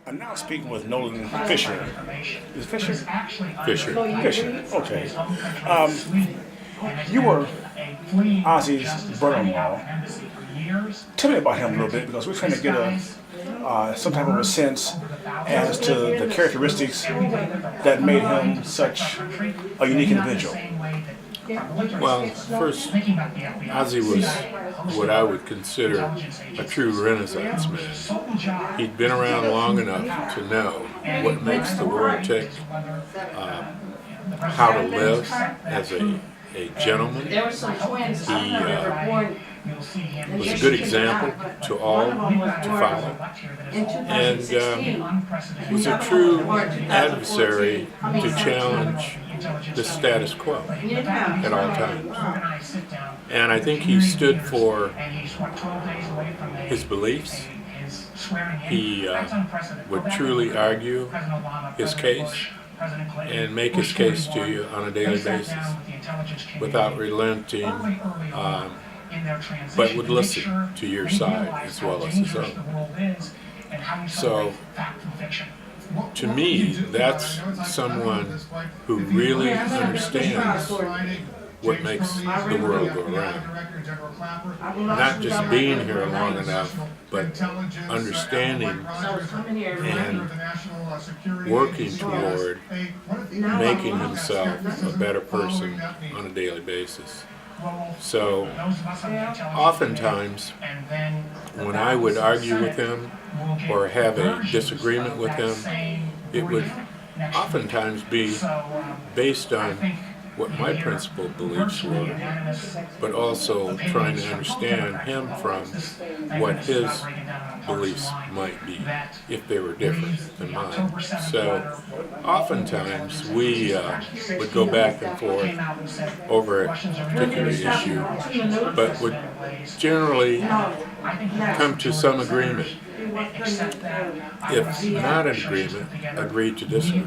I'm now speaking with Nolan Fischer. Is it Fisher? Fisher. Fisher. Okay. You were Ozzie's brother-in-law. Tell me about him a little bit because we're trying to get some type of a sense as to the characteristics that made him such a unique individual. Well, first, Ozzie was what I would consider a true Renaissance man. He'd been around long enough to know what makes the world tick, how to live as a gentleman. He was a good example to all to follow, and was a true adversary to challenge the status quo at all times. And I think he stood for his beliefs. He would truly argue his case and make his case to you on a daily basis without relenting, but would listen to your side as well as his own. So, to me, that's someone who really understands what makes the world go around. Not just being here long enough, but understanding and working toward making himself a better person on a daily basis. So, oftentimes, when I would argue with him or have a disagreement with him, it would oftentimes be based on what my principal beliefs were, but also trying to understand him from what his beliefs might be, if they were different than mine. So oftentimes we would go back and forth over a particular issue, but would generally come to some agreement. If not an agreement, agree to disagree.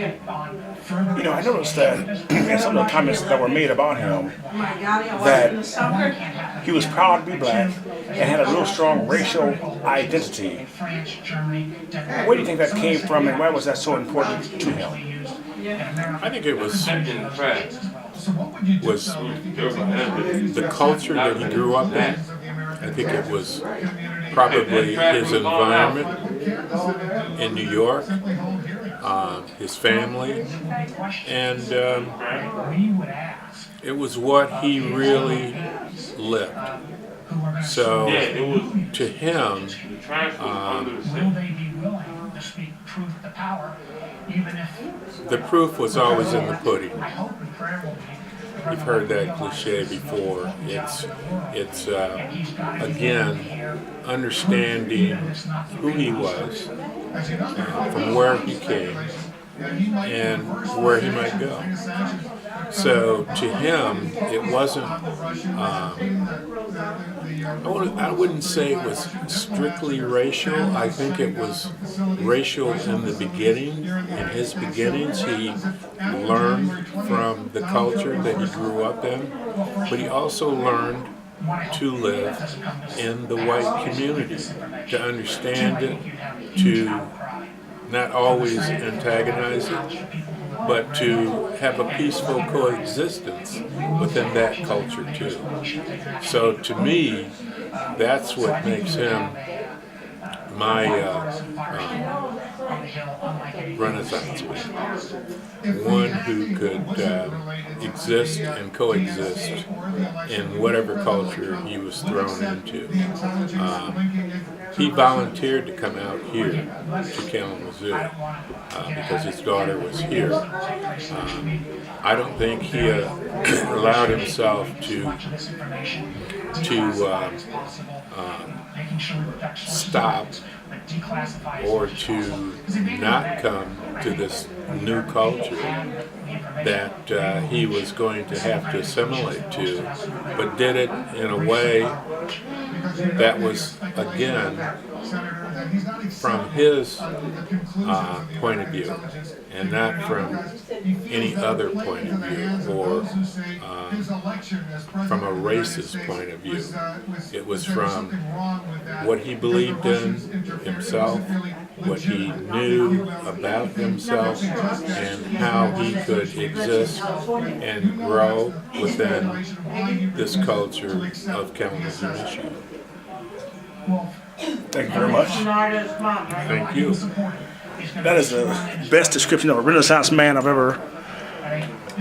You know, I noticed that in some of the comments that were made about him, that he was proud to be black and had a real strong racial identity. Where do you think that came from, and why was that so important to him? I think it was the culture that he grew up in. I think it was probably his environment in New York, his family, and it was what he really lived. So to him, the proof was always in the pudding. You've heard that cliche before. It's again, understanding who he was, from where he came, and where he might go. So to him, it wasn't, I wouldn't say it was strictly racial. I think it was racial in the beginning. In his beginnings, he learned from the culture that he grew up in, but he also learned to live in the white community, to understand it, to not always antagonize it, but to have a peaceful coexistence within that culture too. So to me, that's what makes him my Renaissance man. One who could exist and coexist in whatever culture he was thrown into. He volunteered to come out here to Kalamazoo because his daughter was here. I don't think he allowed himself to stop or to not come to this new culture that he was going to have to assimilate to, but did it in a way that was, again, from his point of view and not from any other point of view or from a racist point of view. It was from what he believed in himself what he knew about himself and how he could exist and grow within this culture of Kalamazoo, Michigan. Thank you very much. Thank you. That is the best description of a Renaissance man I've ever,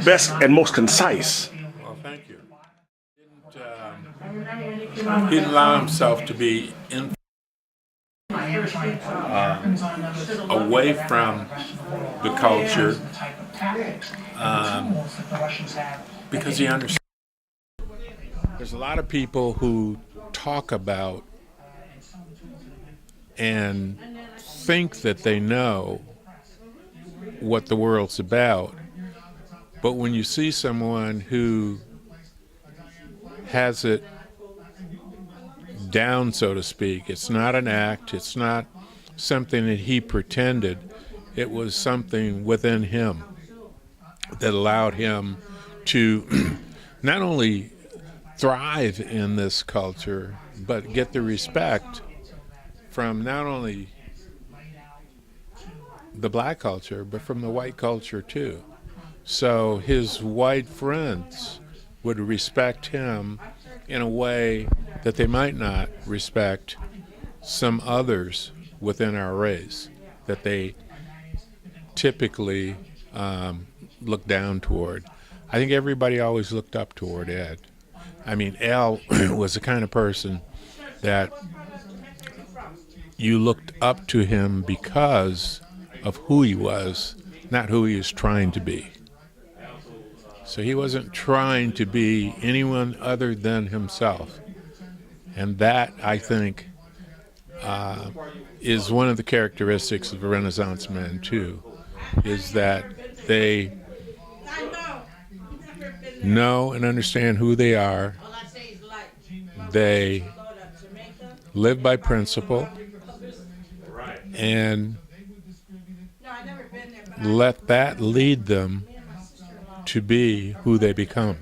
best and most concise. Well, thank you. He didn't allow himself to be away from the culture because he understood. There's a lot of people who talk about and think that they know what the world's about, but when you see someone who has it down, so to speak, it's not an act, it's not something that he pretended, it was something within him that allowed him to not only thrive in this culture, but get the respect from not only the black culture, but from the white culture too. So his white friends would respect him in a way that they might not respect some others within our race, that they typically look down toward. I think everybody always looked up toward Ed. I mean, Al was the kind of person that you looked up to him because of who he was, not who he was trying to be. So he wasn't trying to be anyone other than himself. And that, I think, is one of the characteristics of a Renaissance man, too, is that they know and understand who they are. They live by principle and let that lead them to be who they become.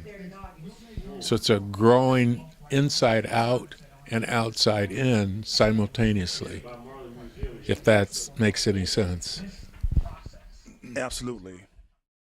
So it's a growing inside out and outside in simultaneously, if that makes any sense. Absolutely.